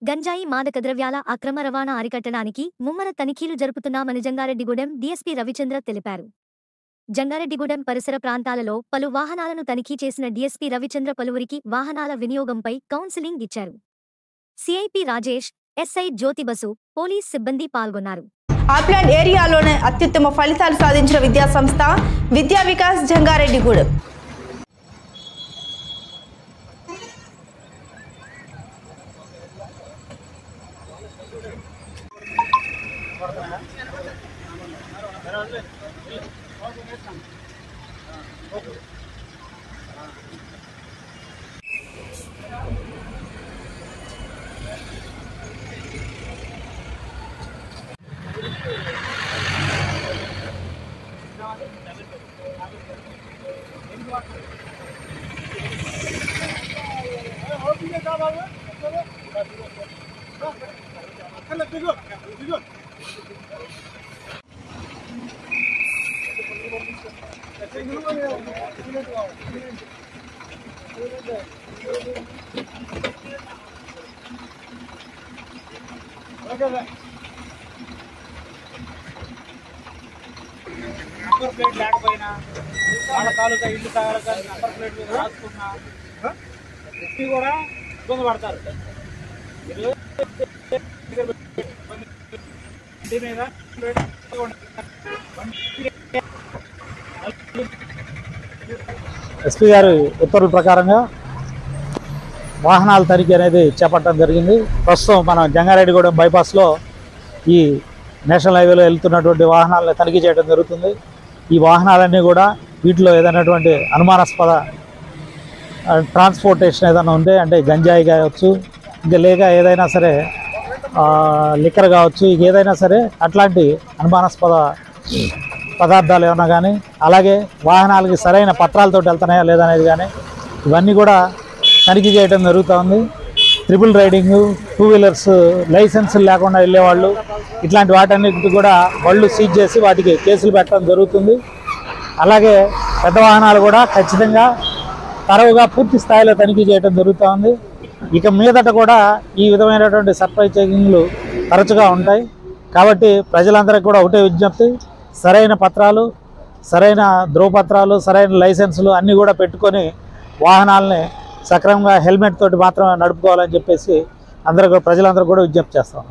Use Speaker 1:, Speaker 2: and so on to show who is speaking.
Speaker 1: గంజాయి మాదక ద్రవ్యాల అక్రమ రవాణా అరికట్టడానికి ముమ్మర తనిఖీలు జరుపుతున్నామని జంగారెడ్డిగూడెం డీఎస్పీ రవిచంద్ర తెలిపారు. జంగారెడ్డిగూడెం పరిసర ప్రాంతాలలో పలు వాహనాలను తనిఖీ చేసిన డీఎస్పీ రవిచంద్ర పలువురికి వాహనాల వినియోగంపై కౌన్సిలింగ్ ఇచ్చారు. CIP Rajesh, SI Jyoti Basu, police సిబ్బంది పాల్గొన్నారు.
Speaker 2: ఆప్లాండ్ ఏరియాలోనే అత్యుత్తమ ఫలితాలు సాధించిన విద్యాసంస్థ విద్యా వికాస్ జంగారెడ్డిగూడెం.
Speaker 3: నంబర్ ప్లేట్ లేకపోయినా వాళ్ళ తాలూకా ఇల్లు తాలూకా నంబర్ ప్లేట్ మీద రాసుకున్నా వ్యక్తి కూడా ఇబ్బంది పడతారు.
Speaker 4: ఎస్పీ గారి ఉత్తర్వుల ప్రకారంగా వాహనాల తనిఖీ అనేది చేపట్టడం జరిగింది. ప్రస్తుతం మనం జంగారెడ్డిగూడెం బైపాస్లో ఈ నేషనల్ హైవేలో వెళ్తున్నటువంటి వాహనాలను తనిఖీ చేయడం జరుగుతుంది. ఈ వాహనాలన్నీ కూడా వీటిలో ఏదైనటువంటి అనుమానాస్పద ట్రాన్స్పోర్టేషన్ ఏదైనా ఉంటే, అంటే గంజాయి కావచ్చు, ఇంకా లేక ఏదైనా సరే లిక్కర్ కావచ్చు, ఇక ఏదైనా సరే అట్లాంటి అనుమానాస్పద పదార్థాలు ఏమన్నా కానీ, అలాగే వాహనాలకి సరైన పత్రాలతో వెళ్తున్నాయా లేదనేది కానీ ఇవన్నీ కూడా తనిఖీ చేయడం జరుగుతుంది. ట్రిపుల్ రైడింగు, 2 వీలర్స్ లైసెన్సులు లేకుండా వెళ్ళేవాళ్ళు, ఇట్లాంటి వాటన్నిటి కూడా బళ్ళు సీజ్ చేసి వాటికి కేసులు పెట్టడం జరుగుతుంది. అలాగే పెద్ద వాహనాలు కూడా ఖచ్చితంగా తరవుగా పూర్తి స్థాయిలో తనిఖీ చేయడం జరుగుతుంది. ఇక మీదట కూడా ఈ విధమైనటువంటి సర్ప్రైజ్ చెకింగ్లు తరచుగా ఉంటాయి. కాబట్టి ప్రజలందరికీ కూడా ఒకటే విజ్ఞప్తి, సరైన పత్రాలు, సరైన ధ్రువపత్రాలు, సరైన లైసెన్సులు అన్నీ కూడా పెట్టుకొని వాహనాలని సక్రమంగా హెల్మెట్ తోటి మాత్రమే నడుపుకోవాలని చెప్పేసి ప్రజలందరూ కూడా విజ్ఞప్తి చేస్తాం.